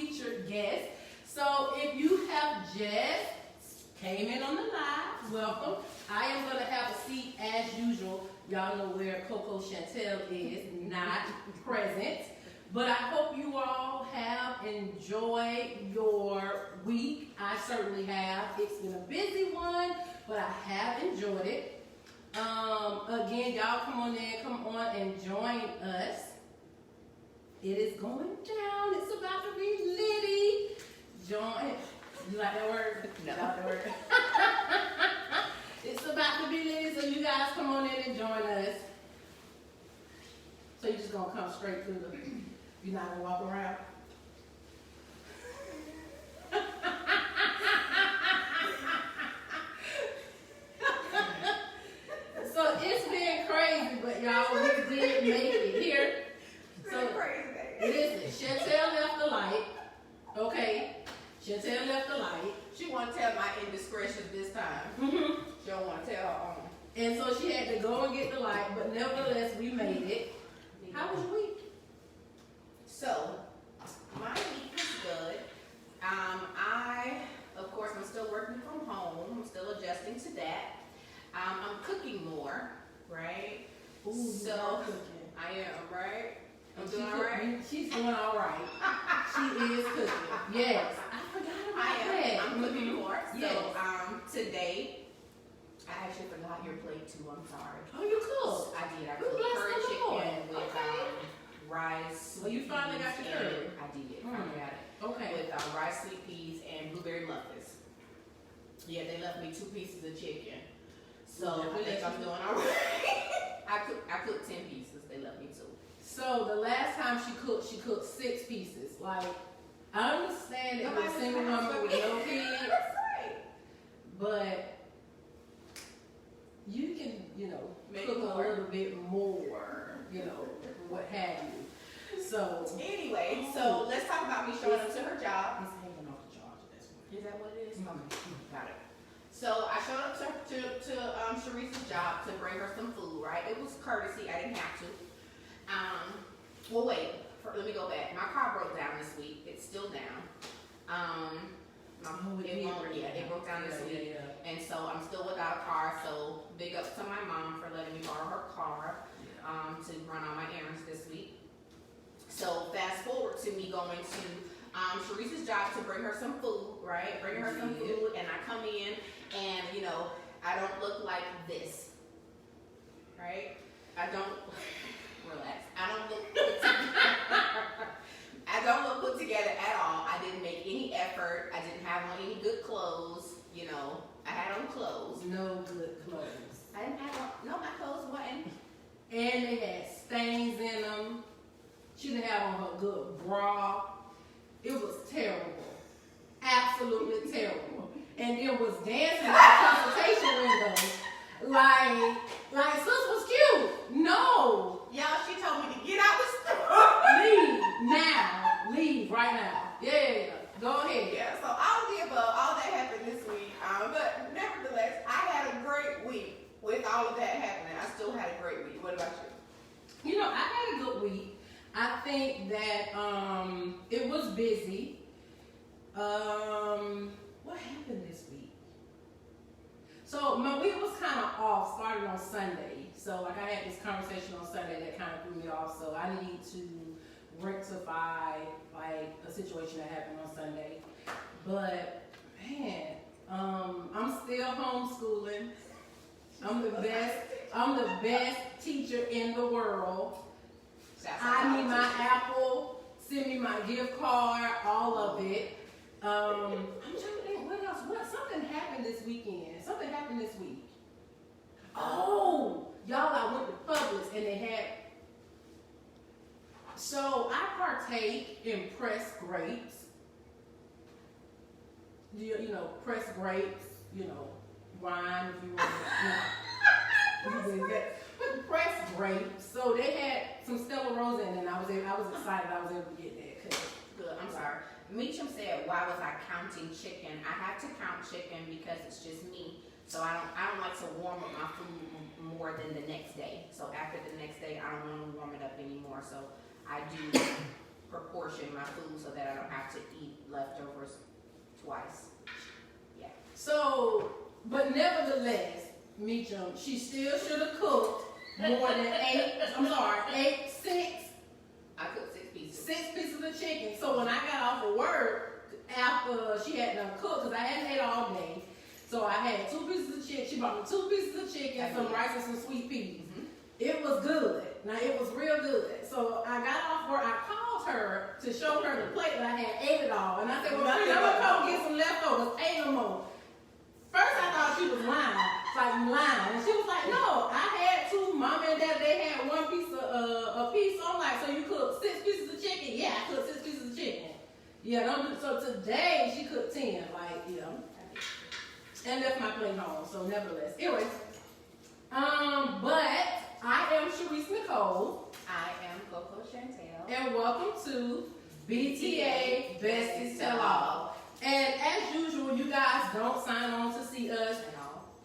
featured guest. So if you have just came in on the live, welcome. I am going to have a seat as usual. Y'all know where Coco Chantel is, not present. But I hope you all have enjoyed your week. I certainly have. It's been a busy one, but I have enjoyed it. Again, y'all come on and join us. It is going down. It's about to be litty. Join. You like that word? No. You like that word? It's about to be litty, so you guys come on in and join us. So you're just going to come straight through the... You're not going to walk around? So it's been crazy, but y'all, we did make it here. So listen, Chantel left the light. Okay, Chantel left the light. She want to tell my indiscretion this time. Mm-hmm. She don't want to tell her own. And so she had to go and get the light, but nevertheless, we made it. How was your week? So, my week was good. Of course, I'm still working from home. I'm still adjusting to that. I'm cooking more, right? Ooh, so, you are cooking. I am, right? I'm And doing all right? She's doing all right. She is cooking. Yes. I forgot about that. I'm cooking more. Yes. So, today, I actually forgot your plate too. I'm sorry. Oh, you cooked? I did. I Well, cooked bless curry the Lord. chicken with Okay. rice. Well, you finally got your and- curry. I did. Finally got it. Okay. With rice, sweet peas, and blueberry muffins. Yeah, they left me 2 pieces of chicken. So I think I'm doing all right. I cooked 10 pieces. They left me 2. So the last time she cooked 6 pieces. Like, I understand it was a single woman with no kids, That's right. but you can, Make cook more. a little bit more, what have you. So Anyway, so let's talk about me showing up to her job. it's hanging off the charger. That's what. Is that what it is? Mhm. Okay, got it. So I showed up to Sharice's job to bring her some food, right? It was courtesy, I didn't have to. Well wait, let me go back. My car broke down this week. It's still down. It broke down this week. Yeah. And so I'm still without a car, so big ups to my mom for letting me borrow her car to run all my errands this week. So fast forward to me going to Sharice's job to bring her some food, right? Bring her some food, and I come in, and I don't look like this, right? I don't relax. I don't look put together at all. I didn't make any effort. I didn't have on any good clothes. I had on clothes. No good clothes. I didn't have on. No, my clothes wasn't. And they had stains in them. She didn't have on her good bra. It was terrible. Absolutely terrible. And it was dancing in the consultation window. Like sis was cute. No. Y'all, she told me to get out the store. Leave now. Leave right now. Yeah. Go ahead. Yeah, so all of the above, all that happened this week. But nevertheless, I had a great week with all of that happening. I still had a great week. What about you? I had a good week. I think that it was busy. What happened this week? So my week was kind of off, starting on Sunday. So I had this conversation on Sunday that kind of threw me off. So I need to rectify a situation that happened on Sunday. But man, I'm still homeschooling. I'm the best teacher in the world. I need my Apple, send me my gift card, all of it. I'm trying to think what else. Something happened this weekend. Something happened this week. Oh, y'all, I went to Publix and they had. So I partake in pressed grapes. Pressed grapes. Wine if you want to. Pressed grapes. So they had some Stella Rosa in it, and I was excited I was able to get that. Good. I'm sorry. Meacham said, "Why was I counting chicken?" I have to count chicken because it's just me. So I don't like to warm up my food more than the next day. So after the next day, I don't want to warm it up anymore. So I do proportion my food so that I don't have to eat leftovers twice. Yeah. So, but nevertheless, Meechum, she still should have cooked more than six. I cooked 6 pieces. 6 pieces of chicken. So when I got off of work, after she had done cooked, because I hadn't ate all day, so I had 2 pieces of chicken. She brought me 2 pieces of chicken, some rice, and some sweet peas. Mm-hmm. It was good. Now, it was real good. So I got off work. I called her to show her the plate, but I had ate it all. And I said, well, I'm going to come get some leftovers. Ain't no more. First, I thought she was lying. It's like, you lying. And she was like, no, I had 2. Mom and Dad, they had 1 piece of a piece. So I'm like, so you cooked 6 pieces of chicken? Yeah, I cooked 6 pieces of chicken. Yeah, don't do, so today she cooked 10. Like, you know. And left my plate home. So nevertheless. Anyways. But I am Sharice Nicole. I am Coco Chantel. And welcome to BTA Besties Tell All. And as usual, you guys don't sign on to see us.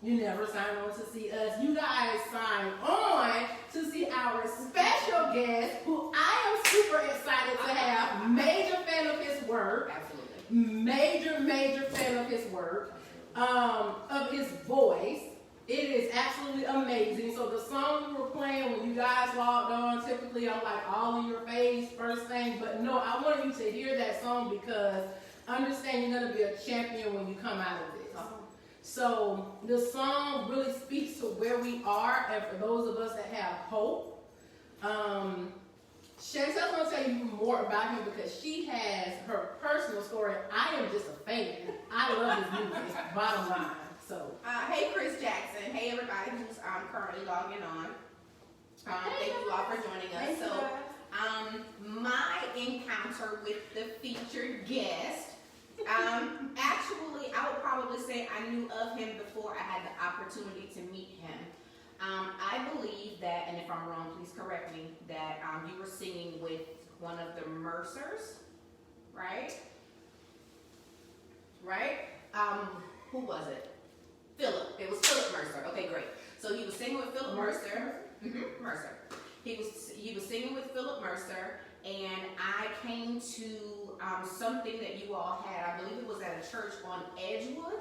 You never sign on to see us. You guys sign on to see our special guest, who I am super excited to have. Major fan of his work. Absolutely. Major fan of his work. Of his voice. It is absolutely amazing. So the song we were playing when you guys logged on, typically I'm like all in your face first thing. But no, I want you to hear that song because understand you're going to be a champion when you come out of this. So the song really speaks to where we are, and for those of us that have hope. Chantel's going to tell you more about him because she has her personal story. I am just a fan. I love his music, bottom line. So, hey Chris Jackson. Hey everybody who's currently logging on. Thank you all for joining us. So, my encounter with the featured guest. Actually, I would probably say I knew of him before I had the opportunity to meet him. I believe that, and if I'm wrong, please correct me, that you were singing with one of the Mercers, right? Right? Who was it? Philip. It was Philip Mercer. Okay, great. So he was singing with Philip Mercer. Mm-hmm. Mercer. He was singing with Philip Mercer, and I came to something that you all had. I believe it was at a church on Edgewood.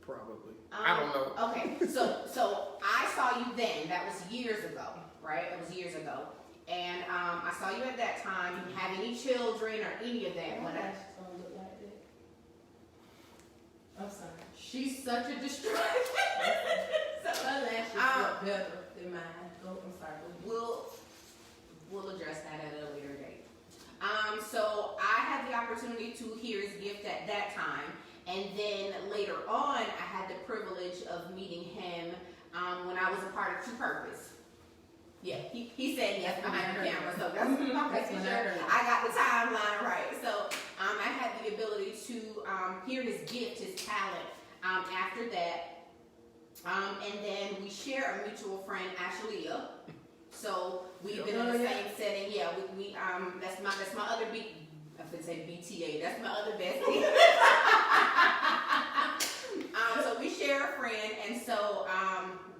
Probably. I don't know. Okay, so I saw you then. That was years ago, right? It was years ago. And I saw you at that time. You didn't have any children or any of that. I'm sorry. She's such a distraction. So, her lashes look better than mine. I'm sorry. We'll address that at a later date. So I had the opportunity to hear his gift at that time. And then later on, I had the privilege of meeting him when I was a part of True Purpose. Yeah, he said yes behind the camera, so that's for sure. I got the timeline right. So I had the ability to hear his gift, his talent after that. And then we share a mutual friend, Ashlea. So we've been in the same setting. Yeah, we that's my other I would say BTA. That's my other bestie. So we share a friend, and so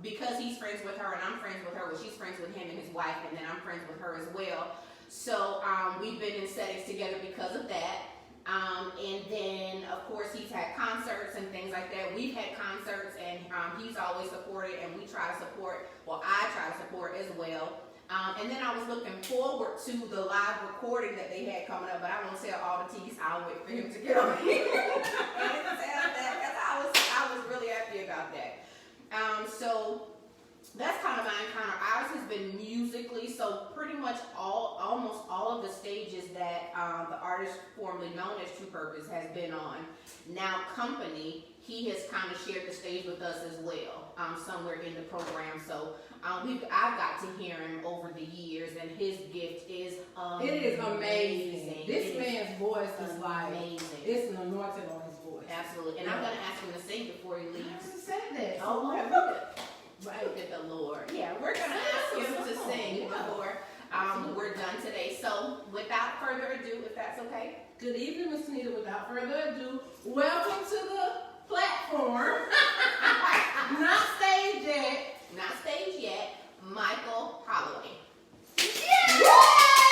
because he's friends with her and I'm friends with her, well, she's friends with him and his wife, and then I'm friends with her as well. So we've been in settings together because of that. And then, of course, he's had concerts and things like that. We've had concerts, and he's always supported, and we try to support, well, I try to support as well. And then I was looking forward to the live recording that they had coming up, but I won't tell all the teas. I'll wait for him to get on here and tell that, because I was really happy about that. So that's kind of my encounter. Ours has been musically, so pretty much almost all of the stages that the artist formerly known as True Purpose has been on. Now Company, he has kind of shared the stage with us as well, somewhere in the program. So I've got to hear him over the years, and his gift is amazing. It is amazing. This man's voice is like amazing. It's an anointing on his voice. Absolutely. And I'm going to ask him to sing before he leaves. I said that. Oh, right with the Lord. Yeah, we're going to ask him to sing before we're done today. So without further ado, if that's okay. Good evening, Miss Nita. Without further ado, welcome to the platform. Not staged yet. Not staged yet, Michael Holloway. Yeah!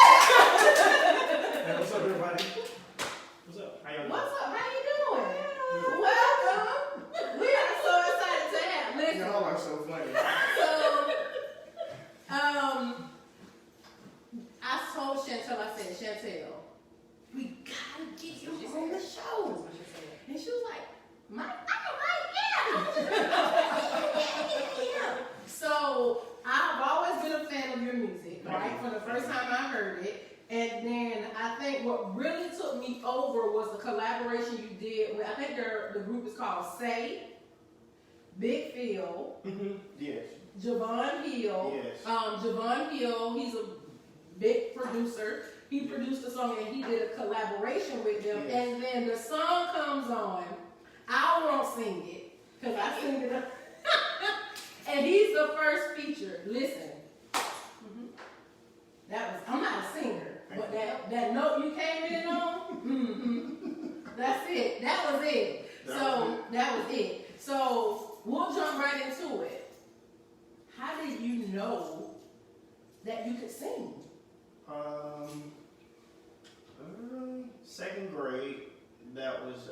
time I heard it. And then I think what really took me over was the collaboration you did with, I think the group is called Say, Big Phil, Yes. Javon Hill. Yes. Javon Hill, he's a big producer. He produced a song and he did a collaboration with them. Yes. And then the song comes on. I won't sing it because I sing it. And he's the first feature. Listen. That was, I'm not a singer, but that note you came in on, that's it. That was it. That was it. So we'll jump right into it. How did you know that you could sing? Second grade. That was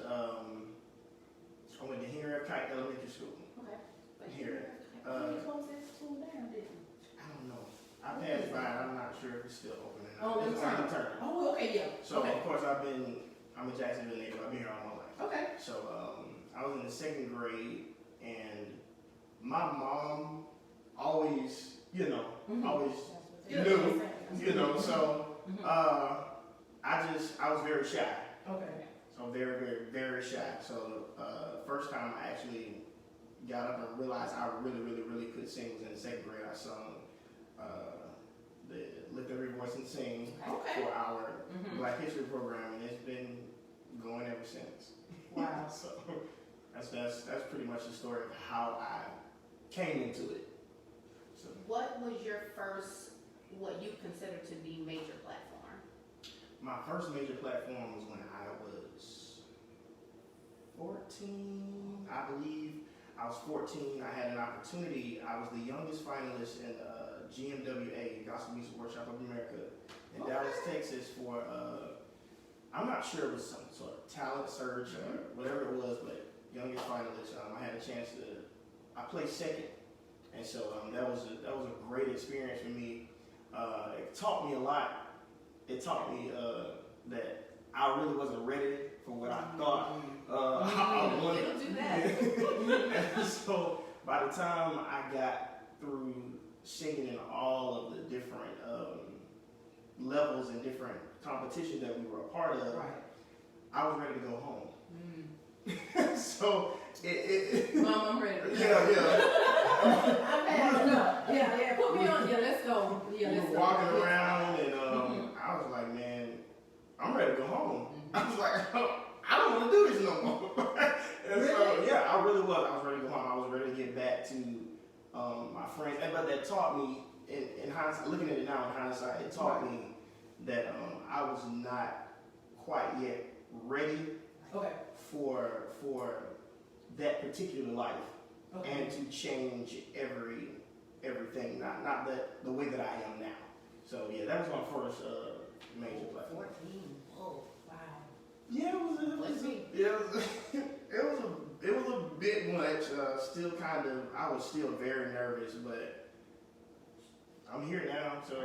I went to Henry F. Kite Elementary School. Okay. But Here. you closed that school down, didn't you? I don't know. I passed by it. I'm not sure if it's still open or not. Oh, It's on the turn. Oh, okay, yeah. So okay. of course I'm a Jacksonville native. I've been here all my life. Okay. So I was in the second grade, and my mom always, always knew, So I was very shy. Okay. So very, very, very shy. So first time I actually got up and realized I really, really, really could sing was in the second grade. I sung the Lift Every Voice and Sing for our Black History program, and it's been going ever since. Wow. So that's pretty much the story of how I came into it. So, What was your first, what you consider to be major platform? my first major platform was when I was 14, I believe. I was 14. I had an opportunity. I was the youngest finalist in GMWA, Gospel Music Workshop of America, in Dallas, Texas for, I'm not sure it was some sort of talent search or whatever it was, but youngest finalist. I had a chance I placed second. And so that was a great experience for me. It taught me a lot. It taught me that I really wasn't ready for what I thought I wanted. You don't do that. And so by the time I got through singing in all of the different levels and different competitions that we were a part of, I was ready to go home. So Mom, I'm ready. Yeah. I've had enough. Yeah. Put me on. Yeah, let's go. Yeah, let's we were go. walking around, and I was like, man, I'm ready to go home. I was like, I don't want to do this no more. And so, yeah, I really was. I was ready to go home. I was ready to get back to my friends. But that taught me, in hindsight, looking at it now in hindsight, it taught me that I was not quite yet ready for that particular life, and to change everything, not that the way that I am now. So yeah, that was my first major platform. 14. Oh, wow. Yeah, it was a bit much. Still kind of, I was still very nervous, but I'm here now, so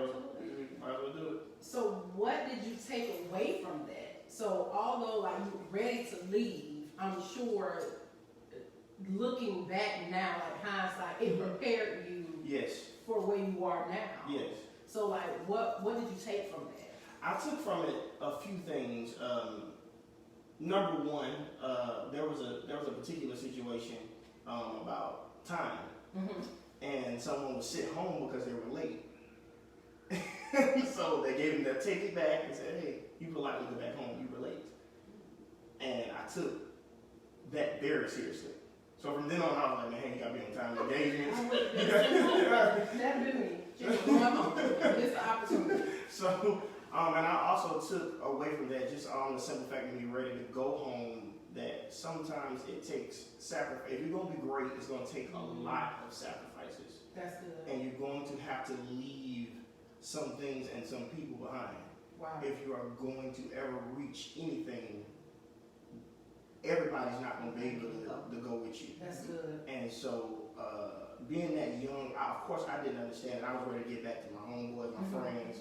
might as well do it. So what did you take away from that? So although like you were ready to leave, I'm sure looking back now, like hindsight, it prepared you for where you are now. Yes. So like what did you take from that? I took from it a few things. Number one, there was a particular situation about time, and someone was sent home because they were late. So they gave them their ticket back and said, "Hey, you politely go back home. You were late." And I took that very seriously. So from then on, I was like, "Man, you gotta be on time." They gave me. That'd be me. Just going home. It's the opportunity. So. And I also took away from that just the simple fact of being ready to go home, that sometimes it takes sacrifice. If you're going to be great, it's going to take a lot of sacrifices. That's good. And you're going to have to leave some things and some people behind. Wow. If you are going to ever reach anything, everybody's not going to be able to go with you. That's good. And so, being that young, of course I didn't understand. I was ready to get back to my homeboys, my friends,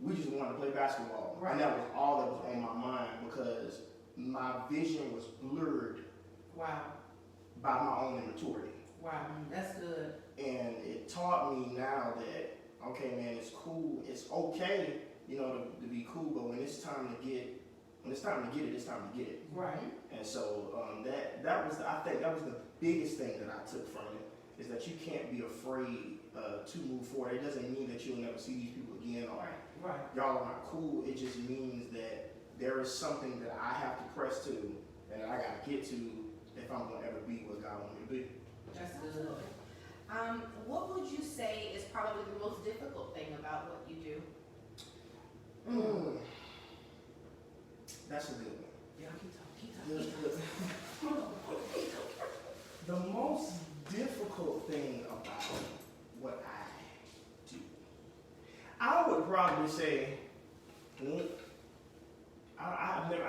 we just wanted to play basketball. Right. And that was all that was on my mind, because my vision was blurred by my own immaturity. Wow, that's good. And it taught me now that okay, man, it's cool. It's okay, you know, to be cool, but when it's time to get it, it's time to get it. Right. And so that was I think that was the biggest thing that I took from it, is that you can't be afraid to move forward. It doesn't mean that you'll never see these people again or Right. y'all are not cool. It just means that there is something that I have to press to and that I gotta get to if I'm gonna ever be what God wants me to be. That's good. What would you say is probably the most difficult thing about what you do? That's a good one. Yeah, keep talking. The most difficult thing about what I do, I would probably say, I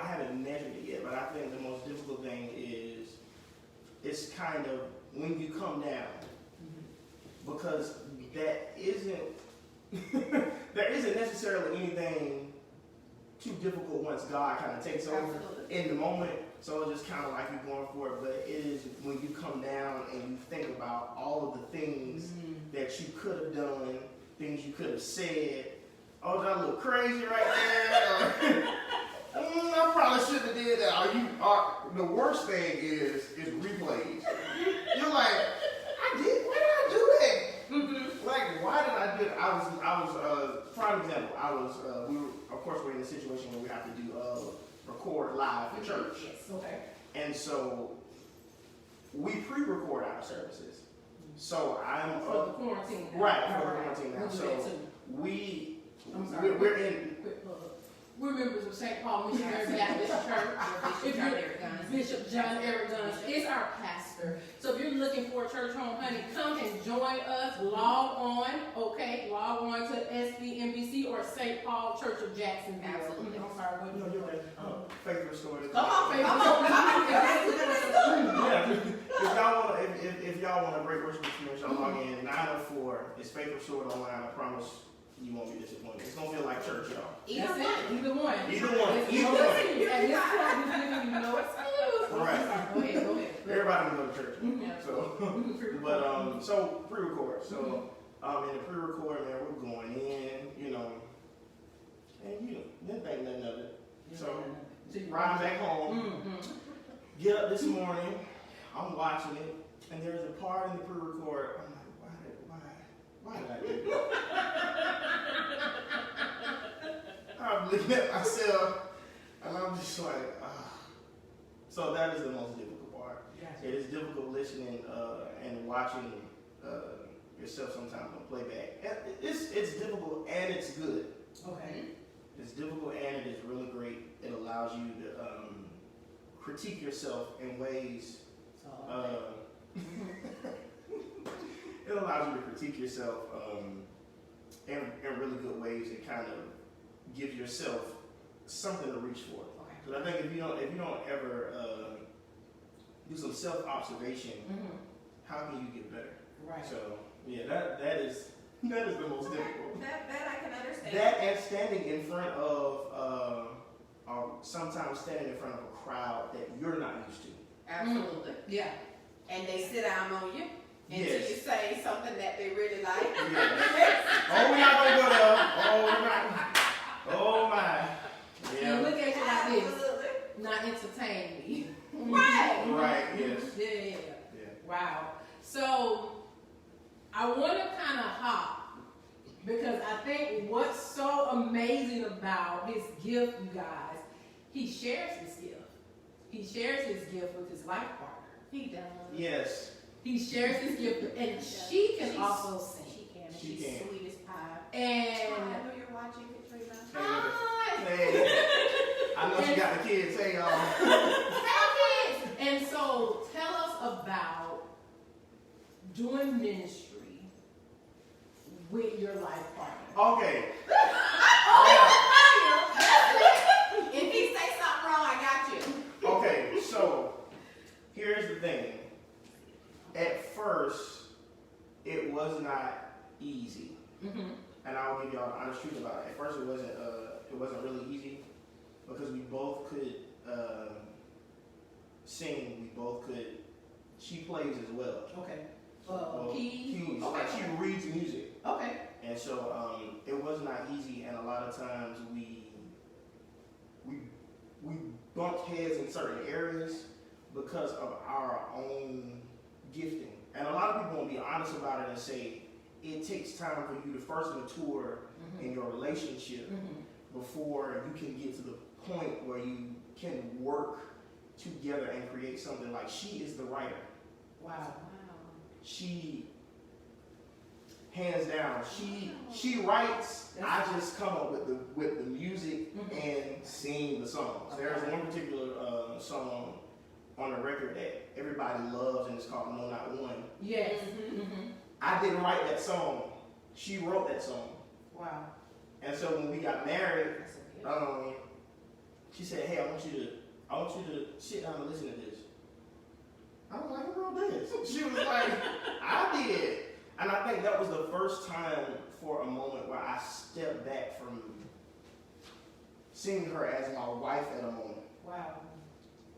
haven't measured it yet, but I think the most difficult thing is it's kind of when you come down, because that isn't there isn't necessarily anything too difficult once God kind of takes over in the moment. So it's just kind of like you're going for it, but it is when you come down and you think about all of the things that you could have done, things you could have said. Oh, did I look crazy right there? I probably shouldn't have did that. The worst thing is replays. You're like, why did I do that? Like, why did I do it? I was prime example. We were, of course, we're in a situation where we have to do record live for church. Yes. Okay. And so we pre-record our services. So I'm For the quarantine. right for the quarantine now. So we're in. We're members of St. Paul Missionary Baptist Church. Bishop John Eric Guns is our pastor. So if you're looking for a church home, honey, come and join us. Log on to SBNBC or St. Paul Church of Jacksonville. Absolutely. I'm sorry, what No, you're right. Faith Restored. Come on. Yeah. If y'all want a great worship experience, y'all log in 904. It's Faith Restored online. I promise you won't be disappointed. It's gonna feel like church, y'all. Either one. Either one. At this point, we're giving you no excuse. Right. Go ahead. Everybody can go to church. Yeah. So, but so pre-record. So in the pre-record, man, we're going in, you know, and you know, didn't think nothing of it. So riding back home, get up this morning, I'm watching it, and there's a part in the pre-record. I'm like, why did I do that? I'm looking at myself, and I'm just like, So that is the most difficult part. Gotcha. It is difficult listening and watching yourself sometimes on playback. It's difficult and it's good. Okay. It's difficult and it is really great. It allows you to critique yourself in ways. It allows you to critique yourself in really good ways and kind of give yourself something to reach for. Because I think if you don't ever do some self-observation, how can you get better? Right. So yeah, that is the most difficult. That I can understand. That and standing in front of sometimes standing in front of a crowd that you're not used to. Absolutely. Yeah. And they sit down on you until Yes. you say something that they really like. Yes. Oh, we're not gonna go there. Oh my. Yeah. And look at you like this. Absolutely. Not entertain me. Right. Right. Yes. Yeah. Yeah. Wow. So I want to kind of hop because I think what's so amazing about his gift, you guys, he shares his gift. He shares his gift with his life partner. He does. Yes. He shares his gift, and she can also sing. She's can. sweet as pie. And I know you're watching, Katrina. hi. Hey. I know she got the kids. Hey, y'all. And so tell us about doing ministry with your life partner. Okay. If he say something wrong, I got you. Okay. So here's the thing. At first, it was not easy, and I'll give y'all the honest truth about it. At first, it wasn't really easy because we both could sing. We both could. She plays as well. Okay. Keys. Okay. Like she reads music. Okay. And so it was not easy, and a lot of times we bumped heads in certain areas because of our own gifting. And a lot of people won't be honest about it and say it takes time for you to first mature in your relationship before you can get to the point where you can work together and create something. Like, she is the writer. Wow. She, hands down, she writes. I just come up with the music and sing the songs. There's one particular song on the record that everybody loves, and it's called No Not One. Yes. I didn't write that song. She wrote that song. Wow. And so when we got married, she said, "Hey, I want you to sit down and listen to this." I was like, "Who wrote this?" She was like, "I did." And I think that was the first time for a moment where I stepped back from seeing her as my wife at a moment. Wow.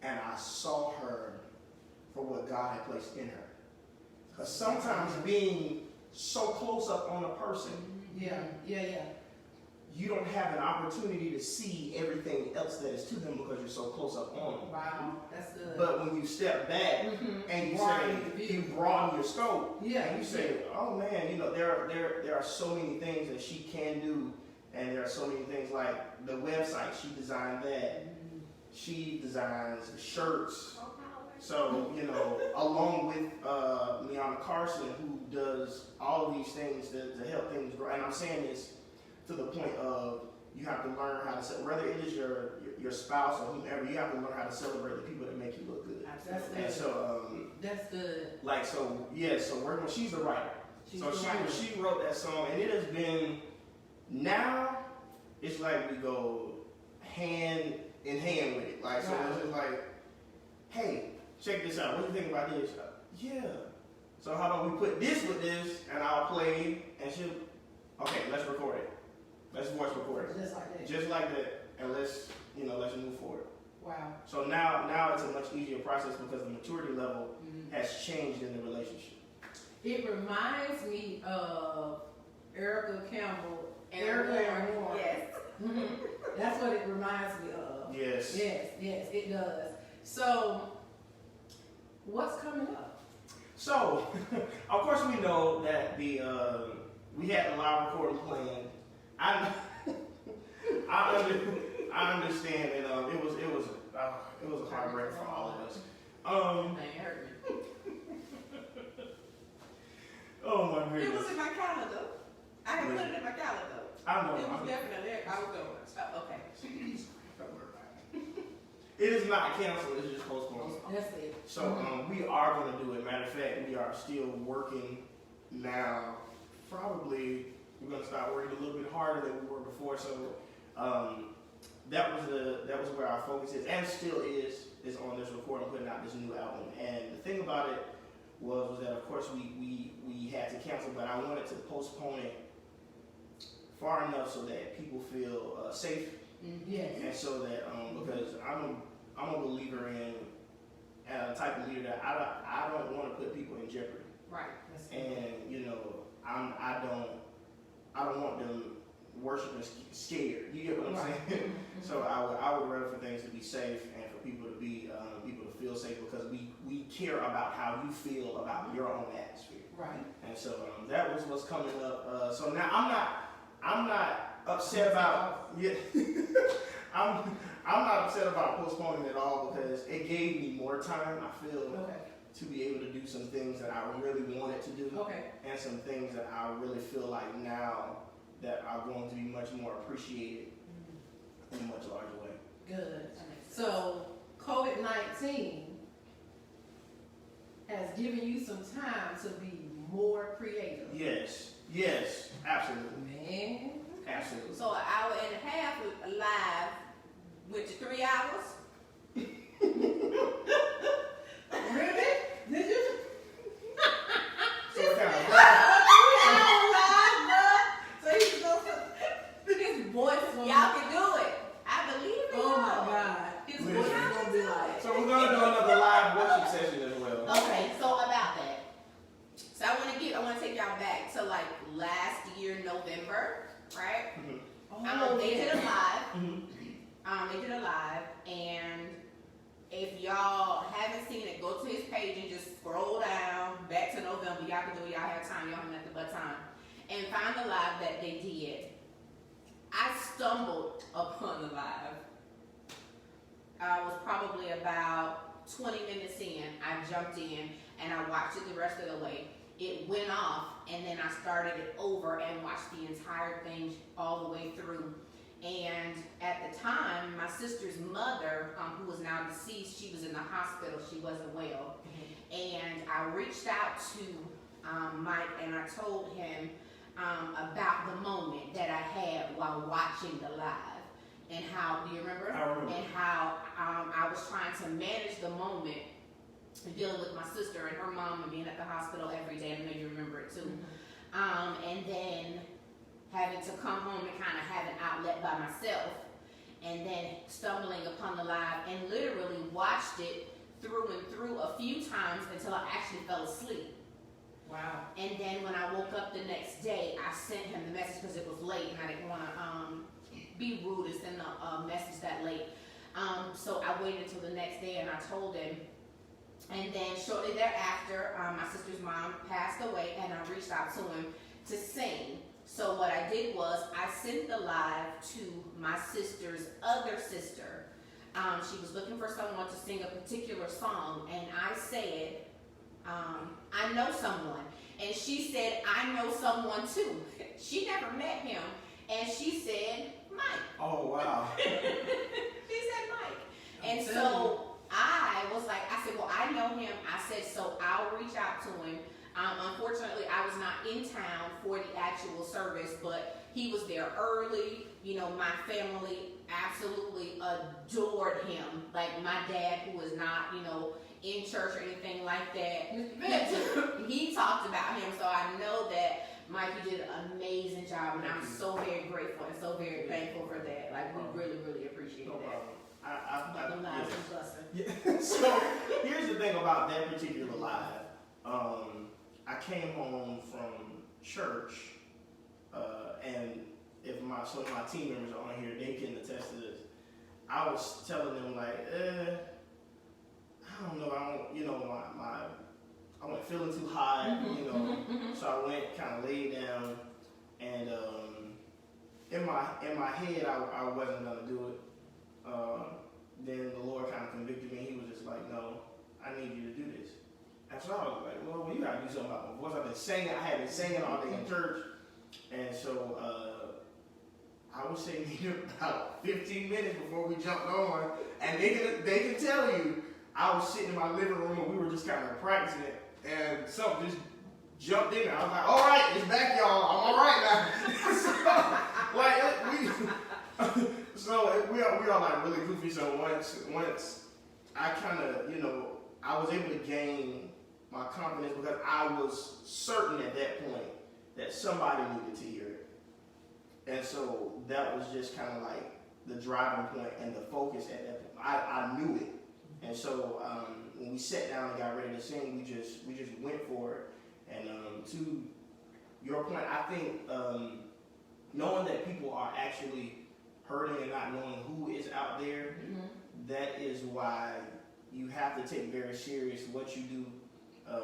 And I saw her for what God had placed in her. Because sometimes being so close up on a person, you don't have an opportunity to see everything else that is to them because you're so close up on them. Wow, that's good. But when you step back and you say, you broaden your scope, and you say, oh man, you know, there are so many things that she can do, and there are so many things like the website, she designed that. She designs the shirts. So, you know, along with Leona Carson, who does all of these things to help things grow. And I'm saying this to the point of you have to learn how to, whether it is your spouse or whomever, you have to learn how to celebrate the people that make you look good. That's good. And so, that's good. Like, so, yeah, so she's the writer. She wrote that song, and it has been, now, it's like we go hand in hand with it. Like, so it's just like, hey, check this out. What do you think about this? Yeah. So how about we put this with this, and I'll play, and she'll, okay, let's record it. Let's voice record it. Just like that. Just like that, and let's move forward. Wow. So now it's a much easier process because the maturity level has changed in the relationship. It reminds me of Erica Campbell. Erica Moore. Yes. That's what it reminds me of. Yes. Yes, it does. So, what's coming up? So, of course, we know that we had the live recording planned. I understand that it was a heartbreak for all of us. Oh my goodness. It was in my calendar. I had put it in my calendar. I know. It was definitely there. I was going. Okay. Don't worry about it. It is not canceled. It's just postponed. That's it. So we are going to do it. Matter of fact, we are still working now. Probably we're going to start working a little bit harder than we were before. So that was where our focus is, and still is on this recording, putting out this new album. And the thing about it was that, of course, we had to cancel, but I wanted to postpone it far enough so that people feel safe. Yes. And so that because I'm a believer in a type of leader that I don't want to put people in jeopardy. Right. And you know, I don't want them worshiping scared. You get what I'm saying? So I would rather for things to be safe and for people to be people to feel safe because we care about how you feel about your own atmosphere. Right. And so that was what's coming up. So now I'm not upset about I'm not upset about postponing it all because it gave me more time. I feel to be able to do some things that I really wanted to do, and some things that I really feel like now that are going to be much more appreciated in a much larger way. Good. So COVID-19 has given you some time to be more creative. Yes, absolutely. Man. Absolutely. So an hour and a half live went to 3 hours. Really? Did you? So it kind of So he's going to his voice. Y'all can do it. I believe in Oh y'all. my God. His voice is going to be like. So we're gonna do another live worship session as well. Okay, so about that. So I want to take y'all back. to like last year November, right? Mm-hmm. They did a live. Mm-hmm. They did a live, and if y'all haven't seen it, go to his page and just scroll down back to November. Y'all can do it. Y'all have time. Y'all have nothing but time, and find the live that they did. I stumbled upon the live. I was probably about 20 minutes in. I jumped in and I watched it the rest of the way. It went off, and then I started it over and watched the entire thing all the way through. And at the time, my sister's mother, who was now deceased, she was in the hospital. She wasn't well. And I reached out to Mike and I told him about the moment that I had while watching the live. And how, do you remember? I remember. And how I was trying to manage the moment, dealing with my sister and her mom and being at the hospital every day. I know you remember it too. And then having to come home and kind of have an outlet by myself, and then stumbling upon the live and literally watched it through and through a few times until I actually fell asleep. Wow. And then when I woke up the next day, I sent him the message because it was late and I didn't want to be rude and send a message that late. So I waited until the next day and I told him. And then shortly thereafter, my sister's mom passed away, and I reached out to him to sing. So what I did was I sent the live to my sister's other sister. She was looking for someone to sing a particular song, and I said, I know someone. And she said, I know someone too. She never met him, and she said, Mike. Oh, wow. She said Mike. And so I was like, I said, well, I know him. I said, so I'll reach out to him. Unfortunately, I was not in town for the actual service, but he was there early. You know, my family absolutely adored him. Like my dad, who was not, you know, in church or anything like that, he talked about him. So I know that Mikey did an amazing job, and I'm so very grateful and so very thankful for that. Like, we really, really appreciate that. Yeah. So here's the thing about that particular live. I came home from church, and if some of my team members are on here, they can attest to this. I was telling them like, I don't know, I wasn't feeling too high, you know. So I went kind of laid down, and in my head I wasn't gonna do it. Then the Lord kind of convicted me. He was just like, no, I need you to do this. And so I was like, well, you gotta do something about my voice. I've been singing. I had been singing all day in church. And so I was singing about 15 minutes before we jumped on. And they can tell you, I was sitting in my living room and we were just kind of practicing it. And something just jumped in there. I was like, all right, it's back, y'all. I'm all right now. So we are like really goofy. So once I kind of, you know, I was able to gain my confidence because I was certain at that point that somebody needed to hear it. And so that was just kind of like the driving point and the focus at that point. I knew it. And so when we sat down and got ready to sing, we just went for it. And to your point, I think knowing that people are actually hurting and not knowing who is out there, that is why you have to take very serious what you do. That's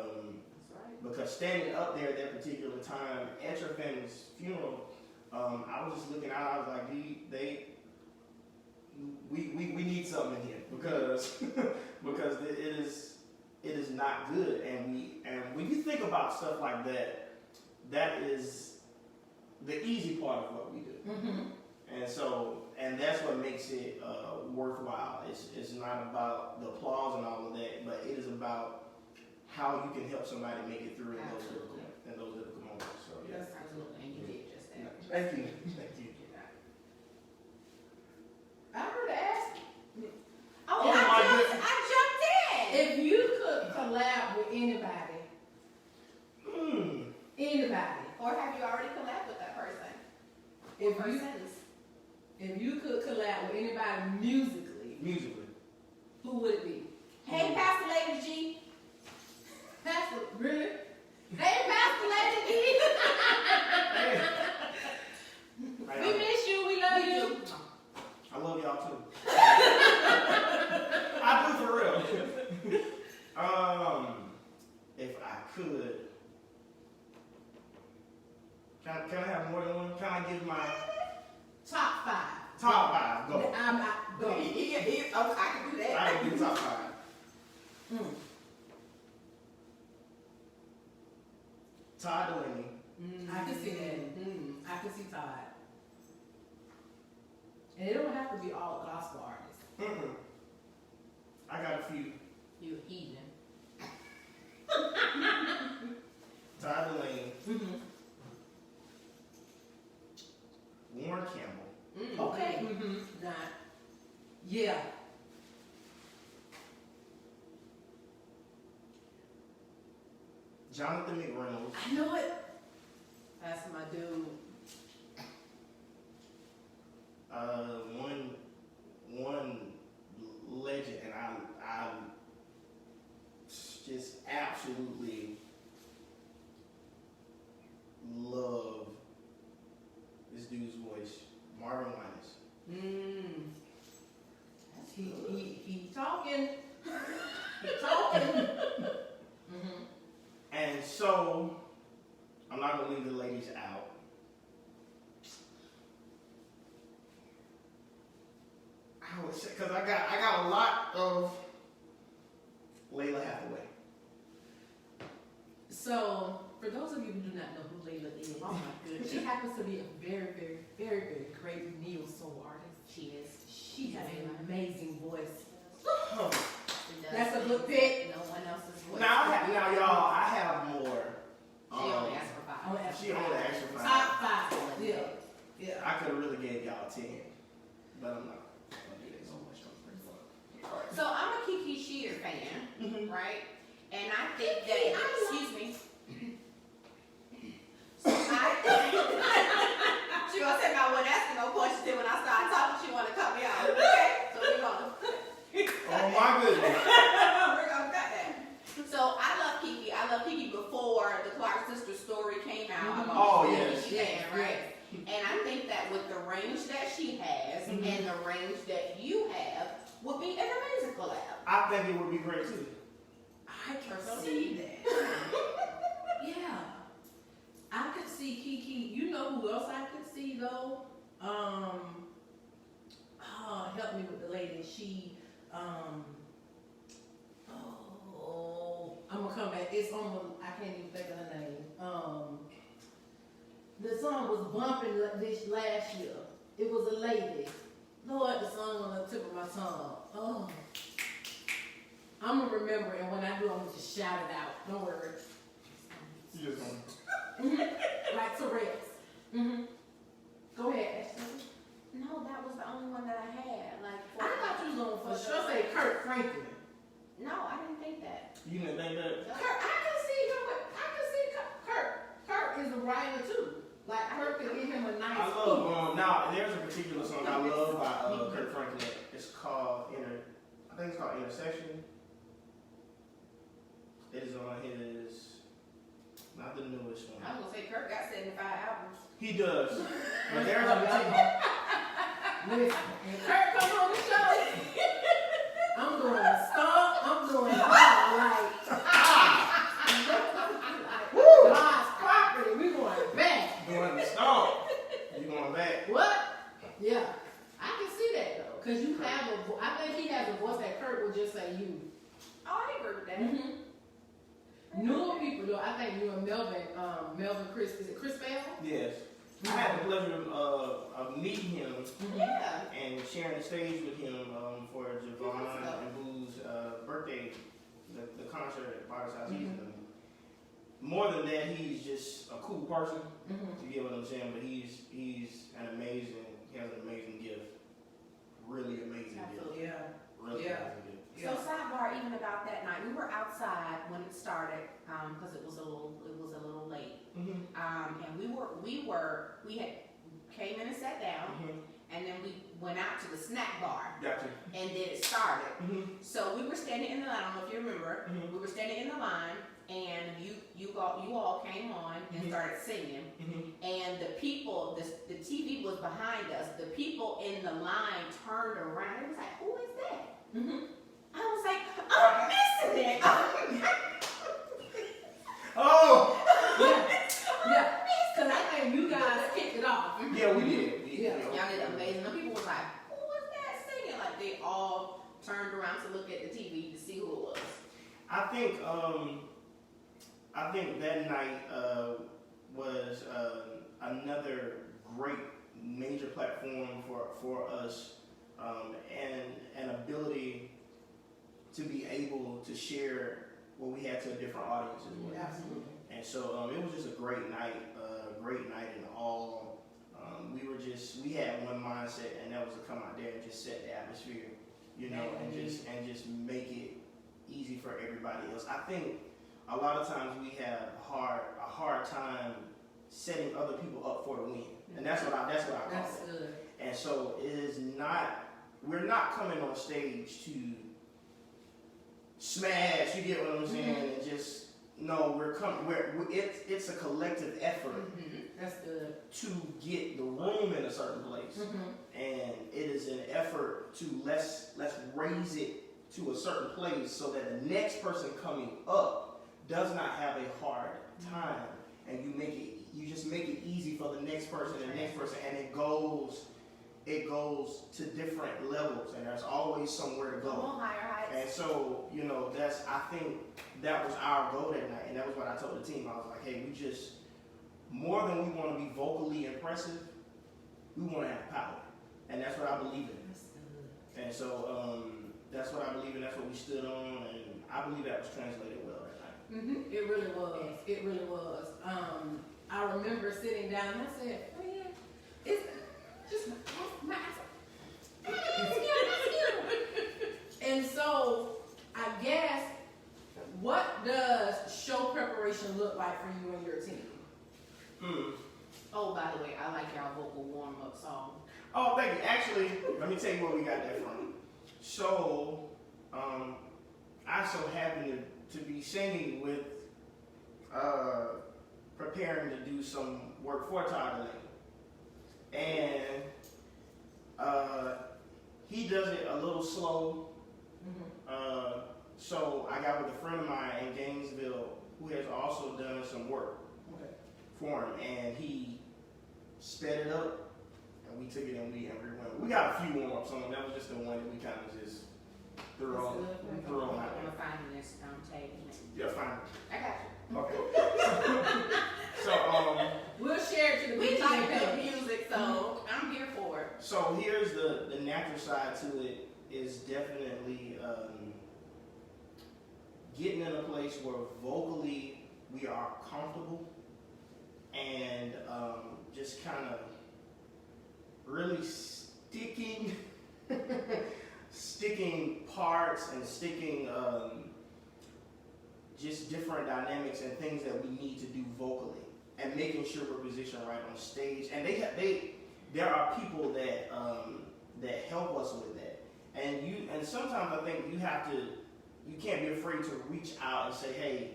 right. Because standing up there at that particular time at your family's funeral, I was just looking out. I was like, we need something in here because it is not good. And when you think about stuff like that, that is the easy part of what we do. And that's what makes it worthwhile. It's not about the applause and all of that, but it is about how you can help somebody make it through in those difficult moments. So yeah. Absolutely, and you did just that. Thank you. I heard to ask. Oh, I jumped in. If you could collab with anybody, Or have you already collabed with that person? If you could collab with anybody musically, who would it be? Hey, Pastor Lady G. Pastor, really? Hey, Pastor Lady G. could, can I have more than one? Can I give my Top 5. top 5? Go. Go. I can do that. I can do top 5. Mm. Todd Delaney. I can see that. I can see Todd. And it don't have to be all gospel artists. I got a few. You a heathen. Todd Delaney. Warren Campbell. Okay. Not. Yeah. Jonathan McReynolds. I know it. That's my dude. One legend, and I'm just absolutely love this dude's voice, Marvin Winans. He talking. He talking. And so, I'm not gonna leave the ladies out. I would say, cause I got a lot of Layla Hathaway. So, for those of you who do not know who Layla is, oh my goodness, she happens to be a very, very, very, very great neo soul artist. She is. She has an amazing voice. Huh. That's a good pick. No one else's voice. Now, y'all, I have more. She only asked for 5. She only asked for 5. Top 5. Yeah. I could have really gave y'all 10, but I'm not gonna do that so much. So I'm a Kiki Shear fan, right? And I think that, excuse me. So I she gonna say I wasn't asking no questions. Then when I started talking, she wanted to cut me off. Okay, so we're gonna. Oh my goodness. We're gonna cut that. So I love Kiki. I love Kiki before the Clark sister story came out. Oh, yes. Kiki fan, right? And I think that with the range that she has and the range that you have would be an amazing collab. I think it would be great too. I can see that. Yeah. I could see Kiki. You know who else I could see though? Help me with the lady. She, I'm gonna come back. It's on. I can't even think of her name. The song was bumping this last year. It was a lady. Lord, the song on the tip of my tongue. Oh. I'm gonna remember, and when I do, I'm gonna just shout it out. Don't worry. You just gonna. Like Tourette's. Go ahead, Ashley. No, that was the only one that I had. Like, I thought you was gonna for sure say Kurt Franklin. No, I didn't think that. You didn't think that? Kurt, I can see him with. I can see Kurt. Kurt is a writer too. Like Kurt could give him a nice. I love. Now there's a particular song I love by Kurt Franklin. It's called I think it's called Intersection. It is on his, not the newest one. I was gonna say Kurt got 75 albums. He does. But there's a particular. Listen, when Kurt come on the show, I'm doing a stomp. I'm doing like God's property. We going back. Doing the stomp. You going back? What? Yeah, I can see that though, cause you have I think he has a voice that Kurt would just say you. Oh, I agree with that. Newer people though, I think you and Melvin Chris, is it Chris Bell? Yes. I had the pleasure of meeting him Yeah. and sharing the stage with him for Javon and Boo's birthday, the concert at Potter's House. More than that, he's just a cool person. You get what I'm saying? But he has an amazing gift. Really amazing Absolutely, gift. yeah. Really Yeah. amazing gift. So sidebar, even about that night, we were outside when it started because it was a little late. And we had came in and sat down, and then we went out to the snack bar. Gotcha. And then it started. So we were standing in the line. I don't know if you remember. We were standing in the line, and you all came on and started singing. And the people, the TV was behind us. The people in the line turned around. It was like, who is that? I was like, I'm missing it. think that night was another great major platform for us, and an ability to be able to share what we had to a different audience as well. Absolutely. And so it was just a great night in all. We had one mindset, and that was to come out there and just set the atmosphere, and just make it easy for everybody else. I think a lot of times we have a hard time setting other people up for the win, and that's what I call it. Good. And so we're not coming on stage to smash. You get what I'm saying? And just no, it's a collective effort. That's good. To get the room in a certain place, and it is an effort to let's raise it to a certain place so that the next person coming up does not have a hard time, and you just make it easy for the next person and the next person, and it goes to different levels, and there's always somewhere to go. Higher heights. And so I think that was our goal that night, and that was what I told the team. I was like, hey, we just, more than we want to be vocally impressive, we want to have power, and that's what I believe in. That's good. And so that's what I believe in. That's what we stood on, and I believe that was translated well that night. It really was. It really was. I remember sitting down and I said, "Oh yeah, it's just my." And so I guess, what does show preparation look like for you and your team? Oh, by the way, I like y'all vocal warm-up song. Oh, thank you. Actually, let me tell you where we got that from. So, I so happen to be singing with, preparing to do some work for Todd Delaney. And he does it a little slow. So I got with a friend of mine in Gainesville who has also done some work for him, and he sped it up, and we took it and we went. We got a few warm-ups on. That was just the one that we kind of just threw on out I'm there. gonna find this table. Yeah, fine. I got you. Okay. So We'll share it to the We BTA like good page. music, so I'm here for it. So here's the natural side to it is definitely getting in a place where vocally we are comfortable, and just kind of really sticking parts and sticking just different dynamics and things that we need to do vocally, and making sure we're positioned right on stage. And there are people that help us with that. And sometimes I think you can't be afraid to reach out and say, hey,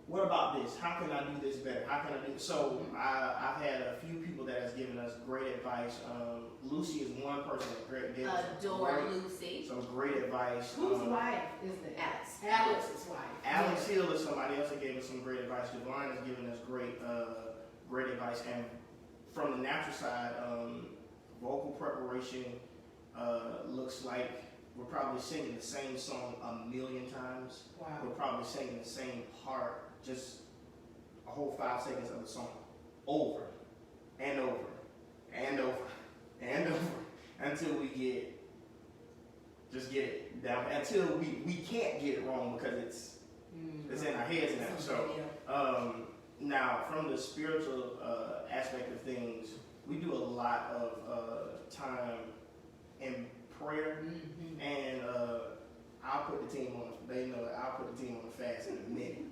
what about this? How can I do this better? How can I do it? So I've had a few people that has given us great advice. Lucy is one person that gave us Adore Lucy. some great advice. Whose wife is that? Alex. Alex's wife. Alex Hill is somebody else that gave us some great advice. Divine has given us great advice. And from the natural side, vocal preparation looks like we're probably singing the same song a million times. Wow. We're probably singing the same part, just a whole 5 seconds of the song, over and over and over and over, until we get it down, until we can't get it wrong, because it's in our heads now. So now, from the spiritual aspect of things, we do a lot of time in prayer, and I'll put the team on. They know that I'll put the team on the fast in a minute.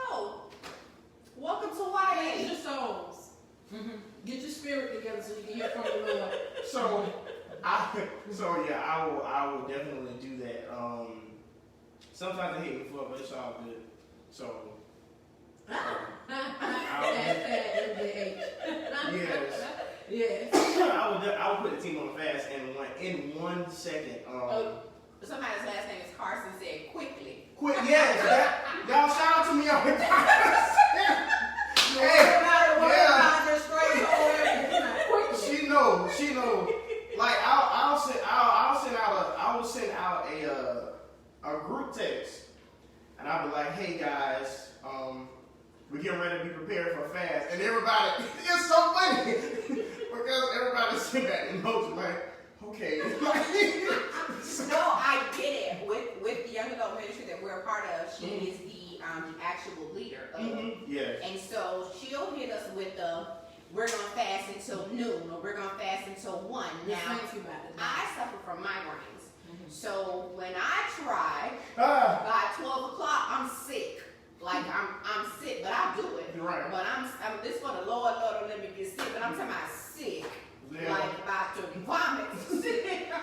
Oh, welcome to Cleanse YA. your souls. Get your spirit together so you can hear from the Lord. So I will definitely do that. Sometimes I hate the floor, but it's all good. So yes. I will put the team on the fast in 1 second. Somebody's last name is Carson, said quickly. Quick, yes. Y'all shout out to me on the podcast. She know. Like I will send out a group text we're getting ready to be prepared for a fast, and everybody, it's so funny because everybody's sitting back in motion like, okay. No, I get it. With the young adult ministry that we're a part of, she is the actual leader of. Yes. And so she'll hit us with we're gonna fast until noon, or we're gonna fast until 1. Now, I suffer from migraines. So when I try, by 12 o'clock, I'm sick. Like I'm sick, but I'll do it. Right. But I'm this for the Lord don't let me get sick, but I'm talking about sick. Yeah. Like about to vomit. I'm so sick. Yeah.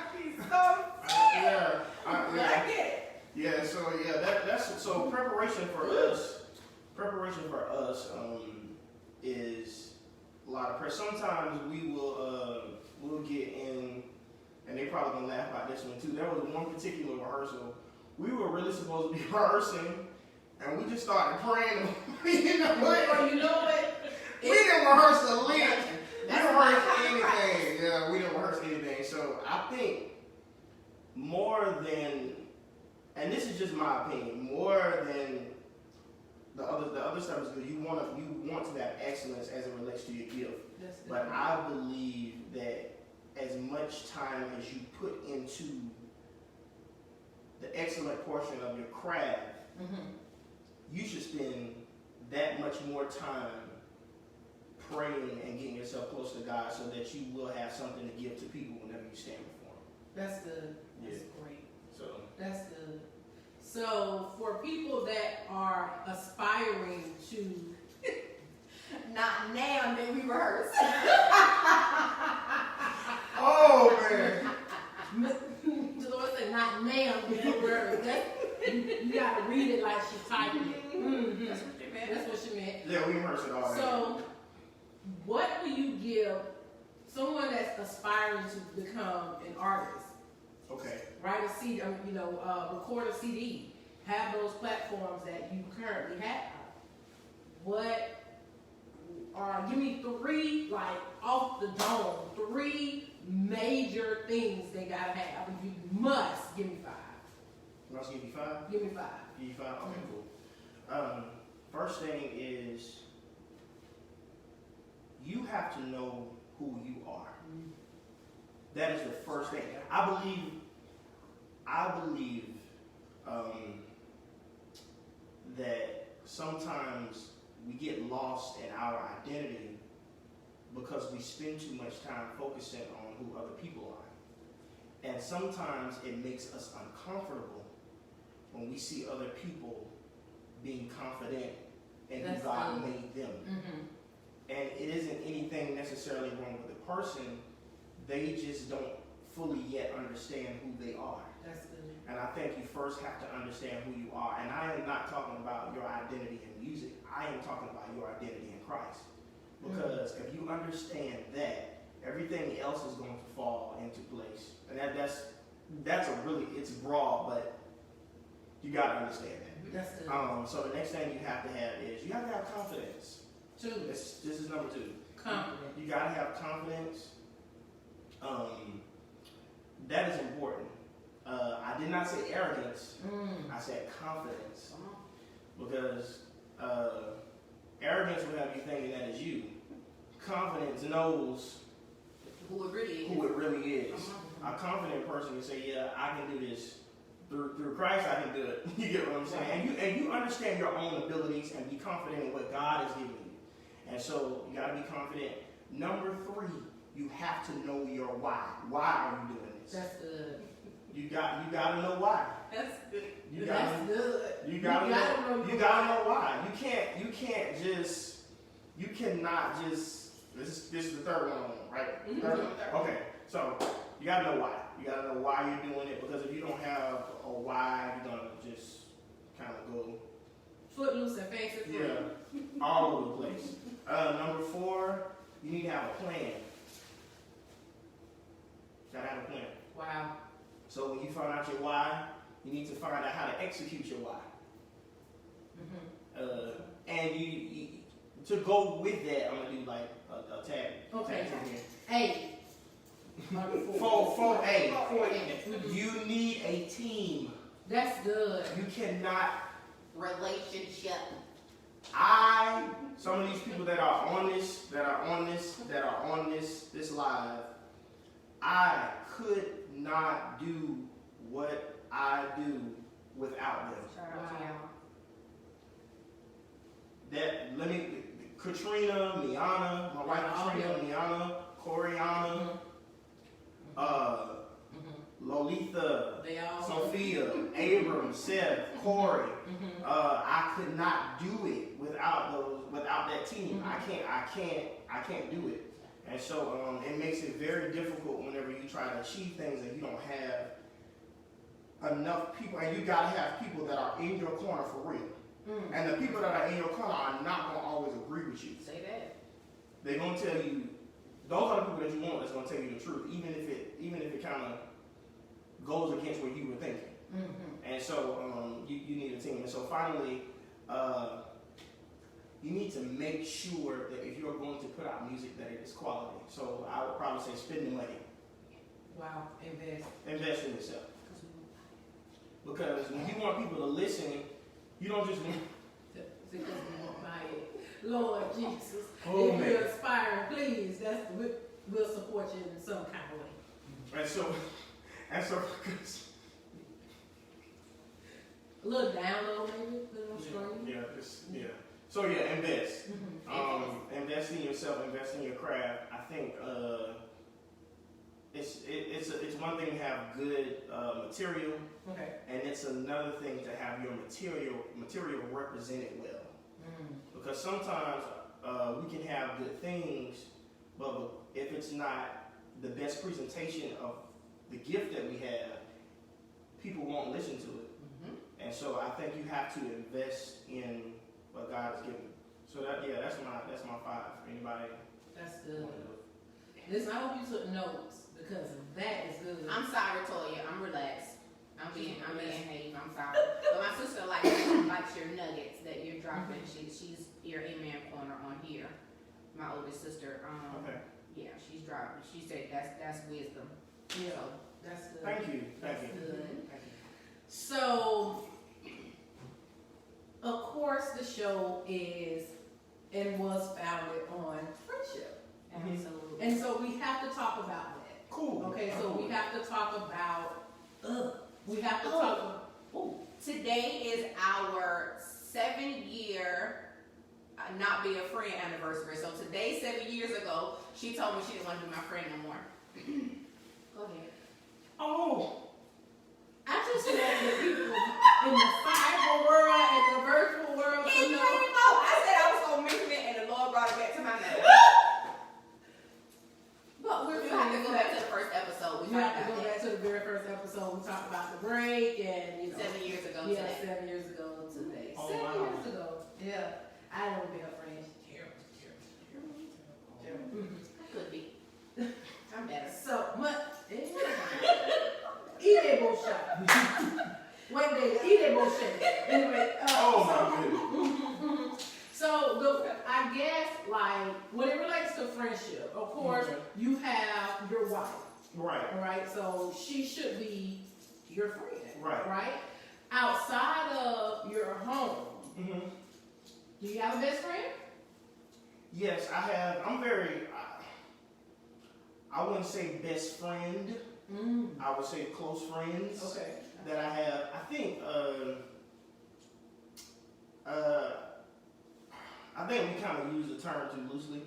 But I get it. Yeah, that's so preparation for us is a lot of pressure. Sometimes we'll get in, and they probably gonna laugh about this one too. There was one particular rehearsal. We were really supposed to be rehearsing, and we just started praying. You know what? We didn't rehearse a lick. We didn't rehearse anything. Yeah, we didn't rehearse anything. So I think more than, and this is just my opinion, more than the other stuff is good. You want to have excellence as it relates to your gift. But I believe that as much time as you put into the excellent portion of your craft, you should spend that much more time praying and getting yourself close to God so that you will have something to give to people whenever you stand before them. That's good. That's great. So that's good. So for people that are aspiring to not now that we rehearse. Oh man. The Lord said not now that we rehearse. You gotta read it like she's typing it. That's what she meant. That's what she meant. Yeah, we rehearse it all. So what will you give someone that's aspiring to become an artist? Okay. Write a CD, record a CD, have those platforms that you currently have. Give me 3, like off the dome, 3 major things they gotta have. You must give me 5. Must give you 5? Give me 5. Give you 5? Okay, cool. First thing is you have to know who you are. That is the first thing. I believe that sometimes we get lost in our identity because we spend too much time focusing on who other people are. And sometimes it makes us uncomfortable when we see other people being confident in who God made them. And it isn't anything necessarily wrong with the person. They just don't fully yet understand who they are. That's good. And I think you first have to understand who you are. And I am not talking about your identity in music. I am talking about your identity in Christ. Because if you understand that, everything else is going to fall into place. And that's a really, it's broad, but you got to understand that. That's good. So the next thing you have to have is you have to have confidence. 2. This is number 2. Confidence. You got to have confidence. That is important. I did not say arrogance. I said confidence. Because arrogance will have you thinking that is you. Confidence knows who it really is. A confident person can say, yeah, I can do this. Through Christ, I can do it. You get what I'm saying? And you understand your own abilities and be confident in what God has given you. And so you got to be confident. Number 3, you have to know your why. Why are you doing this? That's good. You got to know why. That's good. You That's good. You got to know why. You cannot just. This is the 3rd one, right? Third one? Okay. So you got to know why. You got to know why you're doing it, because if you don't have a why, you're gonna just kind of go Footloose and fancy free. Yeah, all over the place. Number 4, you need to have a plan. You gotta have a plan. Wow. So when you find out your why, you need to find out how to execute your why. And you to go with that, I'm gonna do like a tag. Okay. Tag here. 8. 4A. You need a team. That's good. You cannot. Relationship. I some of these people that are on this live, I could not do what I do without them. Shout out to y'all. Katrina, Miana, my wife Katrina, Miana, Coriana, Lolitha, Sophia, Abram, Seth, Corey. I could not do it without that team. I can't do it. And so it makes it very difficult whenever you try to achieve things and you don't have enough people, and you gotta have people that are in your corner for real. And the people that are in your corner are not gonna always agree with you. Say that. They're gonna tell you, those are the people that you want that's gonna tell you the truth, even if it kind of goes against what you were thinking. And so you need a team. And so finally, you need to make sure that if you're going to put out music that it is quality. So I would probably say spend the money. Wow, Invest in yourself. Because when you want people to listen, you don't just want because we won't buy it. Lord Jesus, Oh, if man. you're aspiring, please, we'll support you in some kind of way. and so because A little download maybe, a little stream. So invest. Invest in yourself, invest in your craft. I think it's one thing to have good material, Okay. and it's another thing to have your material represented well. Because sometimes we can have good things, but if it's not the best presentation of the gift that we have, people won't listen to it. And so I think you have to invest in what God has given. So that's my 5. Anybody? That's good. Listen, I hope you took notes because that is good. I'm sorry, Toya. I'm relaxed. I'm being hating. I'm sorry. But my sister likes your nuggets that you're dropping. She's your amen corner on here. My oldest sister. Okay. Yeah, she's dropping. She said that's wisdom. Yeah, So, that's good. Thank you. That's Thank you. good. Thank you. So, of course, the show is and was founded on friendship. absolutely. And so we have to talk about that. Cool. Okay, so we have to talk about, Today is our 7-year not be a friend anniversary. So today, 7 years ago, she told me she didn't want to be my friend no more. Go ahead. Oh. I just want the people in the cyber world and the virtual world to know. I said I was going to mention it, and the Lord brought it back to my name. But we're We have to go back to the first episode. We have to go back to the very first episode. We talked about the break and 7 years ago yeah, today. 7 years ago today. Oh, 7 wow. years ago. Yeah. I don't be a friend. Terrible. I could be. I'm better. So much. Eat a bullshit. One day, eat a bullshit. Anyway. My goodness. So I guess like when it relates to friendship, of course you have your wife, Right. all right? So she should be your friend, Right. Right? Outside of your home, do you have a best friend? Yes, I have. I'm very. I wouldn't say best friend. I would say close friends. Okay. That I have. I think. I think we kind of use the term too loosely.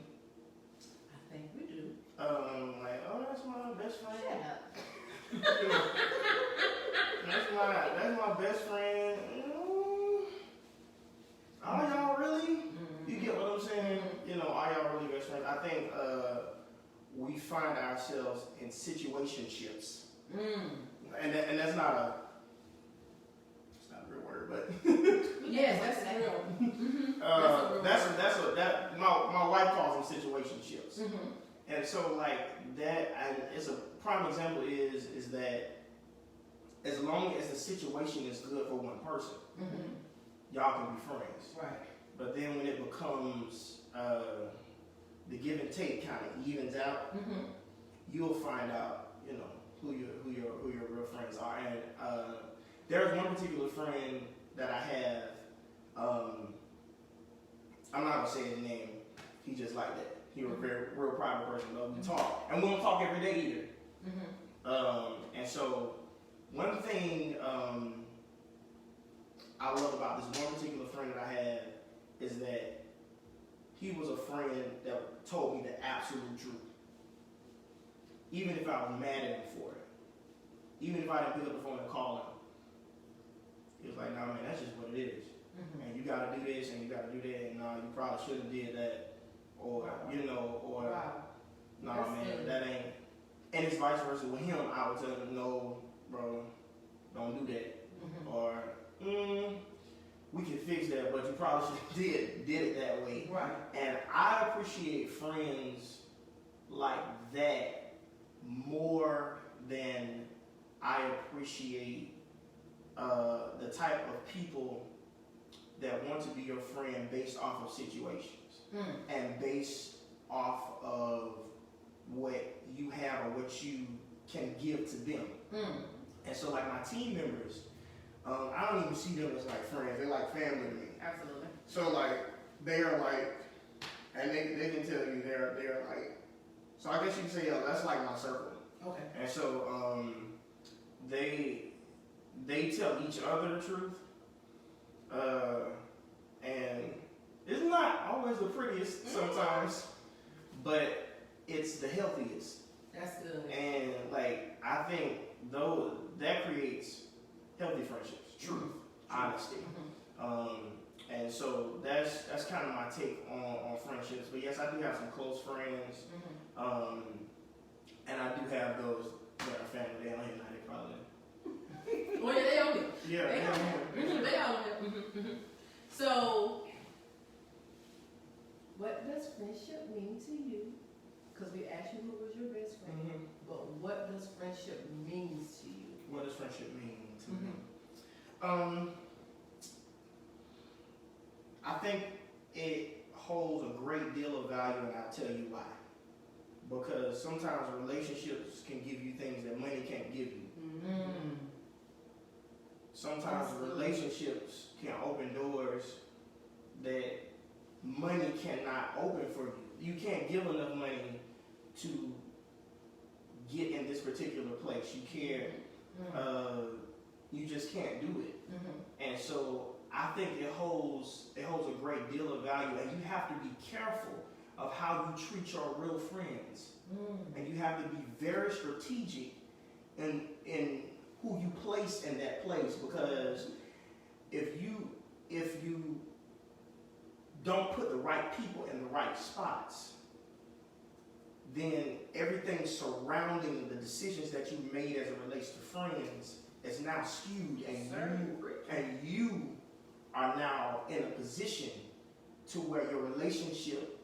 I think we do. Like, oh, that's my best friend. Shut up. You know, that's my best friend. Are y'all really? You get what I'm saying? You know, are y'all really best friends? I think we find ourselves in situationships, and that's not a. It's not a real word, but. Yes, that's real. My wife calls them situationships, and so like that. It's a prime example is that as long as the situation is good for one person, y'all can be friends. Right. But then when it becomes the give and take kind of evens out, you'll find out, you know, who your real friends are. And there's one particular friend that I have. I'm not gonna say his name. He just like that. He was a very real private person, but we talk, and we don't talk every day either. And so one thing I love about this one particular friend that I had is that he was a friend that told me the absolute truth. Even if I was mad at him for it. Even if I didn't pick up the phone and call him. He was like, nah man, that's just what it is. And you gotta do this and you gotta do that, and nah, you probably shouldn't have did that. Or, nah man, that ain't. And it's vice versa with him. I would tell him, no, bro, don't do that. Or, we can fix that, but you probably should did it that way. Right. And I appreciate friends like that more than I appreciate the type of people that want to be your friend based off of situations and based off of what you have or what you can give to them. And so like my team members, I don't even see them as like friends. They're like family to me. Absolutely. So like they are like, and they can tell you they're like, so I guess you can say that's like my circle. Okay. And so they tell each other the truth, and it's not always the prettiest sometimes, but it's the healthiest. That's good. And like I think that creates healthy friendships, truth, honesty. And so that's kind of my take on friendships. But yes, I do have some close friends, and I do have those that are family. They don't hear now, they probably. Well, yeah, they on here. Yeah, they on here. They on here. So, what does friendship mean to you? Because we asked you who was your best friend, but what does friendship mean to you? What does friendship mean to me? I think it holds a great deal of value, and I'll tell you why. Because sometimes relationships can give you things that money can't give you. Sometimes relationships can open doors that money cannot open for you. You can't give enough money to get in this particular place. You can't. You just can't do it. And so I think it holds a great deal of value, and you have to be careful of how you treat your real friends. And you have to be very strategic in who you place in that place, because if you don't put the right people in the right spots, then everything surrounding the decisions that you made as it relates to friends is now skewed, and you are now in a position to where your relationship,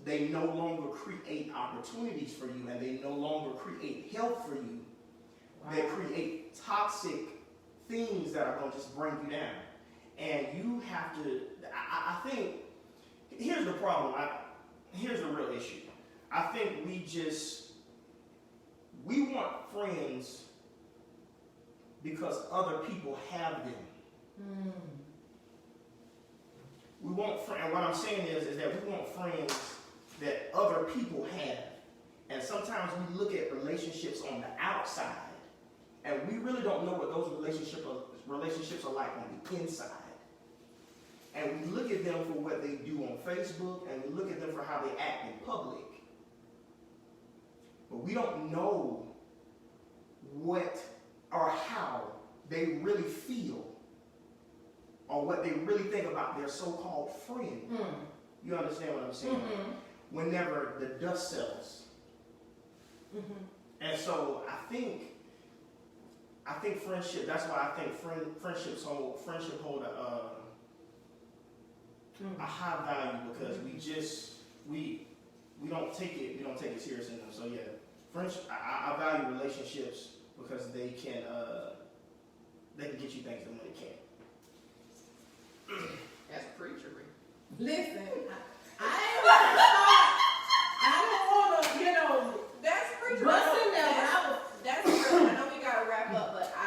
they no longer create opportunities for you, and they no longer create health for you. They create toxic things that are going to just bring you down. And you have to, I think, here's the problem. Here's the real issue. I think we want friends because other people have them. We want friends, and what I'm saying is that we want friends that other people have. And sometimes we look at relationships on the outside, and we really don't know what those relationships are like on the inside. And we look at them for what they do on Facebook, and we look at them for how they act in public. But we don't know what or how they really feel, or what they really think about their so-called friend. You understand what I'm saying? Whenever the dust settles. And so I think friendship, that's why I think friendship hold a high value, because we don't take it serious enough. So yeah, friendship, I value relationships because they can get you things that money can't. That's preachery. Listen, I don't want to, That's preachery. busting that. That's real. I know we gotta wrap up, but I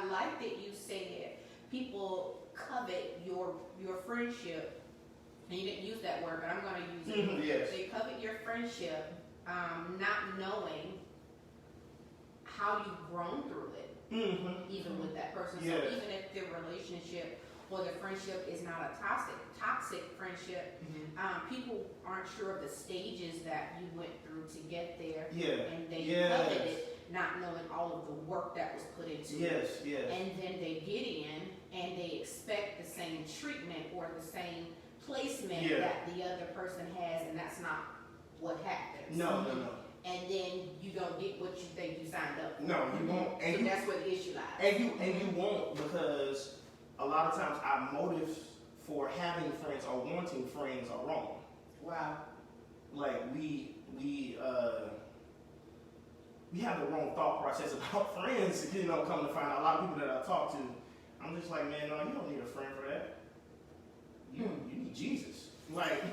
like that you said people covet your friendship and you didn't use that word, but I'm going to use it. Yes. They covet your friendship, not knowing how you've grown through it, even with that person. Yes. So even if the relationship or the friendship is not a toxic friendship, people aren't sure of the stages that you went through to get there, and they covet it, not knowing all of the work that was put into it. And then they get in and they expect the same treatment or the same placement that the other person has, and that's not what happens. No. And then you don't get what you think you signed up for. No, you won't. And so that's where the issue lies. And you won't, because a lot of times our motives for having friends or wanting friends are wrong. Wow. Like we have the wrong thought process about friends. Come to find out, a lot of people that I talk to, I'm just like, man, no, you don't need a friend for that. You need Jesus. Like,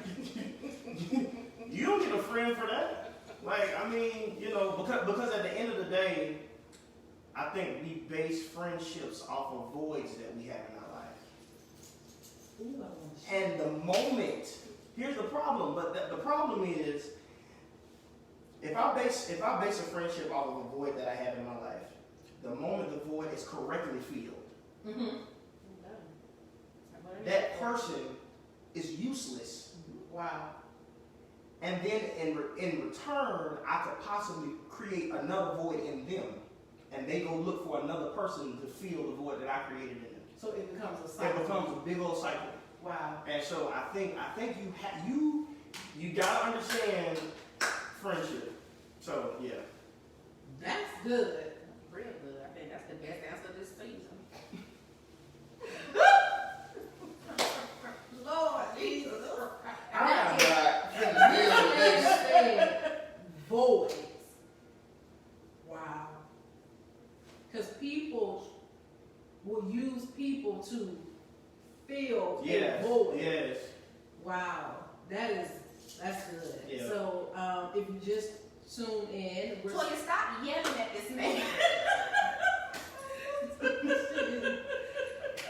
you don't need a friend for that. Like, I mean, because at the end of the day, I think we base friendships off of voids that we have in our life. And the moment, here's the problem, but the problem is, if I base a friendship off of a void that I have in my life, the moment the void is correctly filled, that person is useless. Wow. And then in return, I could possibly create another void in them, and they go look for another person to fill the void that I created in them. So it becomes a cycle. It becomes a big old cycle. Wow. And so I think you gotta understand friendship. So yeah. That's good. Real good. I think that's the best answer this season. Lord Jesus. Voids. Wow. Because people will use people to fill a void. Yes. Wow. That's good. Yeah. So if you just tune in, Toya, stop yelling at this man.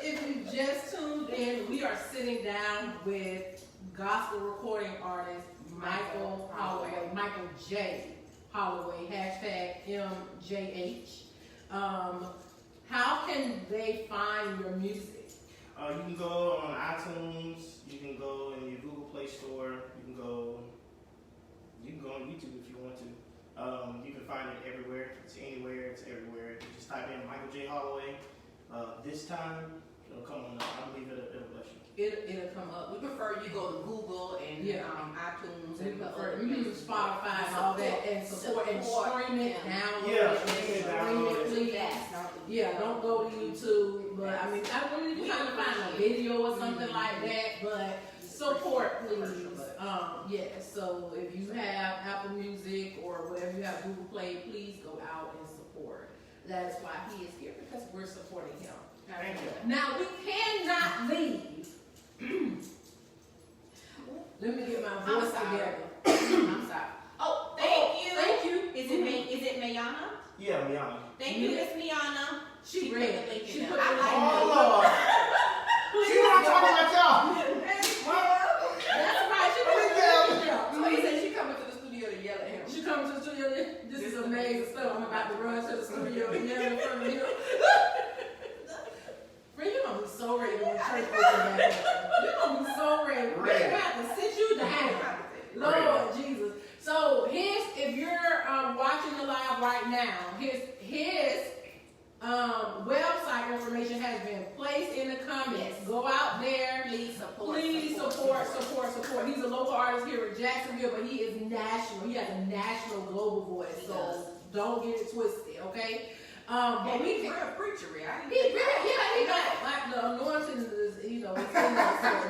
if you just tuned in, we are sitting down with gospel recording artist Michael Holloway, Michael J. Holloway, #MJH. How can they find your music? You can go on iTunes. You can go in your Google Play Store. You can go on YouTube if you want to. You can find it everywhere. It's anywhere. It's everywhere. You just type in Michael J. Holloway. This time, it'll come on up. I believe it'll bless you. It'll come up. We prefer you go to Google and iTunes We and prefer use Spotify and all that and support and stream it, download Yeah, it, stream it, stream download it, it. please. Yeah, don't go to YouTube. But I mean, I really be trying to find a video or something like that. But support, please. So if you have Apple Music or whatever you have Google Play, please go out and support. That is why he is here, because we're supporting him. Thank you. Now we cannot leave. Let me get my voice together. I'm sorry. Oh, thank you. Thank you. Is it Mayana? Yeah, Miana. Thank you, Miss Miana. She put read. the link She in put there. the link I in like there. Oh Lord. She not talking like y'all. That's right. She put the link in there. So he said she coming to the studio to yell at him. She comes to the studio. This is amazing stuff. I'm about to run to the studio and yell in front of you. Friend, you're gonna be so ready when church opens back up. You're gonna be so ready. We're gonna have to sit you down. Lord Jesus. So if you're watching the live right now, his website information has been placed in the comments. Yes. Go out there. Please support. He's a local artist here in Jacksonville, but he is national. He has a national, global voice. He So does. don't get it twisted, okay? But But he's real preachery. he got like the anointing is, it's in us.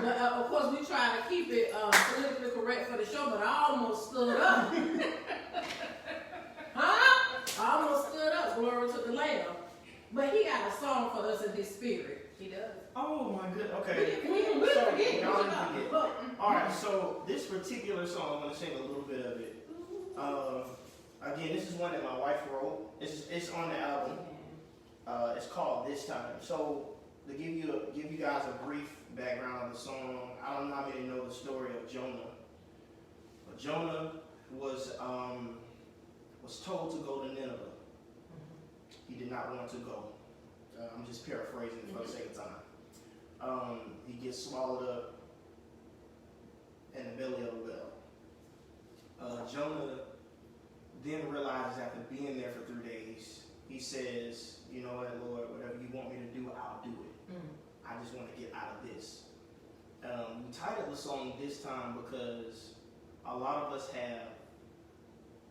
But of course, we try to keep it politically correct for the show. But I almost stood up. I almost stood up. Glory to the Lamb. But he got a song for us in his spirit. He does. Oh my good. Okay. We So, forget. y'all didn't forget. All right. So this particular song, I'm gonna sing a little bit of it. Again, this is one that my wife wrote. It's on the album. It's called This Time. So to give you guys a brief background of the song, I don't know how many know the story of Jonah. But Jonah was told to go to Nineveh. He did not want to go. I'm just paraphrasing for the sake of time. He gets swallowed up in the belly of a whale. Jonah then realizes after being there for 3 days, he says, you know what, Lord, whatever you want me to do, I'll do it. I just want to get out of this. We titled the song This Time because a lot of us have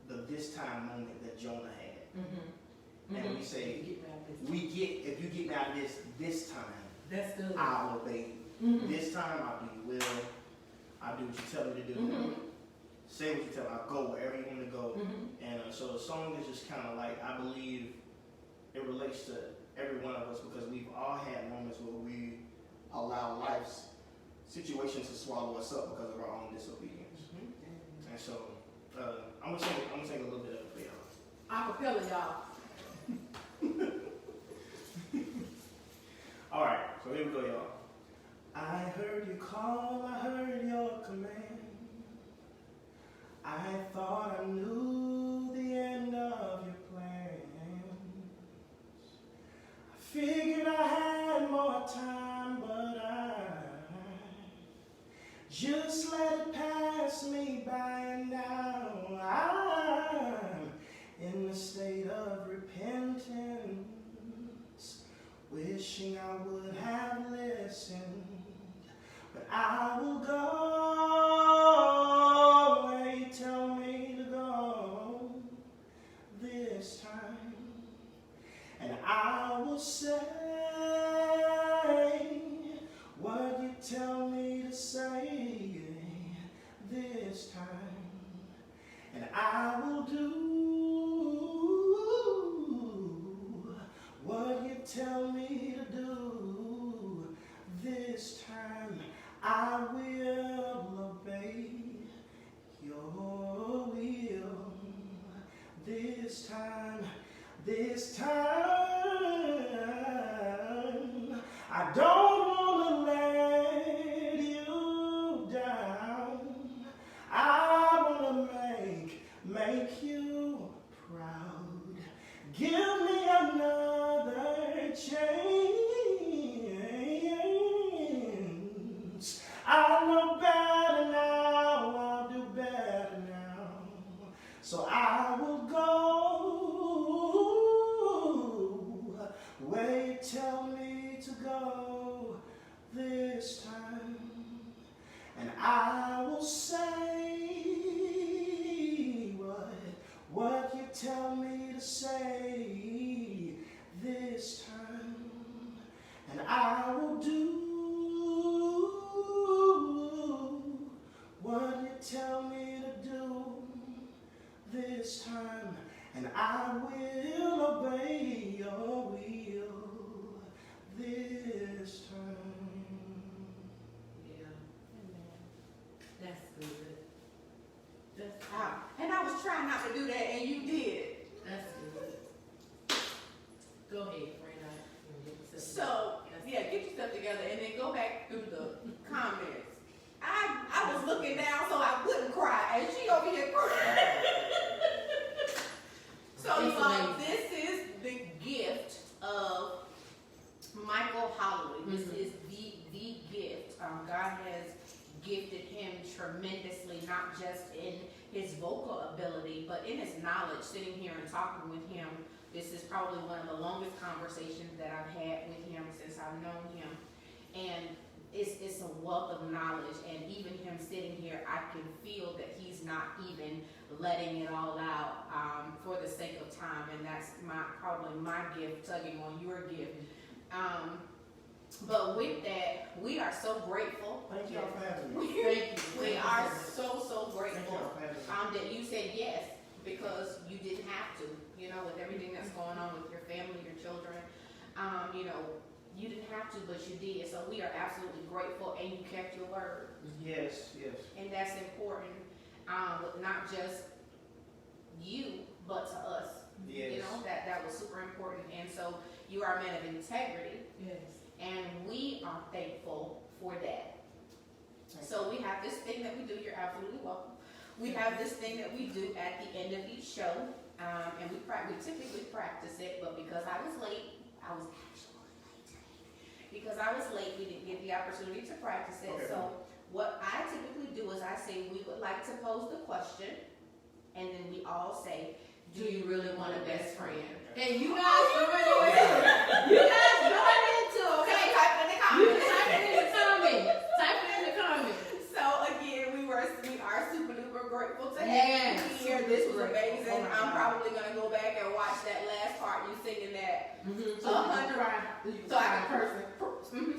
the this time moment that Jonah had. And we say, if you get me out of this time, that's good. I'll obey you. This time I'll do your will. I'll do what you tell me to do. Say what you tell me. I'll go wherever you want me to go. And so the song is just kind of like, I believe it relates to every one of us because we've all had moments where we allow life's situations to swallow us up because of our own disobedience. And so I'm gonna sing a little bit of it for y'all. Acapella, y'all. All right, so here we go, y'all. I heard you call, I heard your command. I thought I knew the end of your plans. I figured I had more time, but I just let it pass me by, and now I'm in the state of repentance, wishing I would have listened, but I will go where you tell me to go this time, and I will say what you tell me to say this time, and I will do what you tell me to do this time. I will obey your will this time. This time, I don't want to let you down. I want to make you proud. Give me another chance. I know better now, I'll do better now. So I will go where you tell me to go this time, and I will say what you tell me to say this time, and I will do what you tell me to do this time, and I will obey your will this time. Yeah. That's good. That's And I was trying not to do that, and you did. That's good. Go ahead, Fran. So, yeah, get yourself together and then go back through the comments. I was looking down so I wouldn't cry, and she over here crying. So, this is the gift of Michael Holloway. This is the gift. God has gifted him tremendously, not just in his vocal ability, but in his knowledge. Sitting here and talking with him, this is probably one of the longest conversations that I've had with him since I've known him. And it's a wealth of knowledge, and even him sitting here, I can feel that he's not even letting it all out for the sake of time, and that's probably my gift, tugging on your gift. But with that, we are so grateful. Thank y'all for having me. Thank you. We are so grateful Thank y'all for having me. that you said yes, because you didn't have to, with everything that's going on with your family, your children, you didn't have to, but you did. So we are absolutely grateful, and you kept your word. Yes. And that's important, not just you, but to us. Yes. That was super important. And so you are a man of integrity. Yes. And we are thankful for that. this thing that we do. You're absolutely welcome. We have this thing that we do at the end of each show, and we typically practice it, but because I was late, because I was late, we didn't get the opportunity to practice it. Okay. So what I typically do is I say, we would like to pose the question, and then we all say, do you really want a best friend? And you guys join into Okay, type it in the comments. Type it in the comments. So again, we are super duper grateful to have you here. This was amazing. I'm probably gonna go back and watch that last part, you singing that. So I can cry. So I can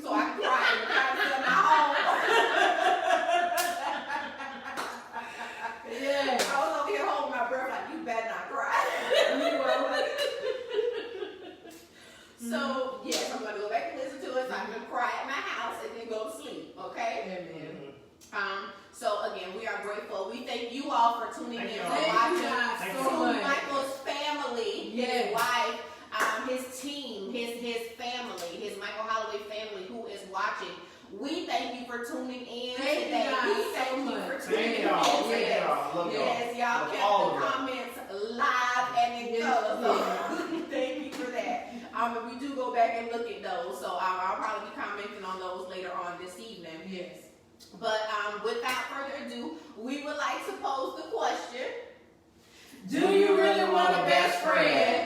so I can cry in the privacy of my home. Yeah. I was over here holding my breath like, you better not cry. So yes, I'm gonna go back and listen to it so I can cry at my house and then go to sleep. Okay. Amen. So again, we are grateful. We thank you all for tuning in, for Thank you watching. guys To so much. Michael's family, Yes. his wife, his team, his family, his Michael Holloway family who is watching. We thank you for tuning in Thank today. you guys We so thank you much. for tuning Thank in y'all. today. Thank y'all. I love y'all. Yes, y'all Love kept all the of y'all. comments live and in color. So thank you for that. We do go back and look at those. So I'll probably be commenting on those later on this evening. Yes. But without further ado, we would like to pose the question. Do you really want a best friend?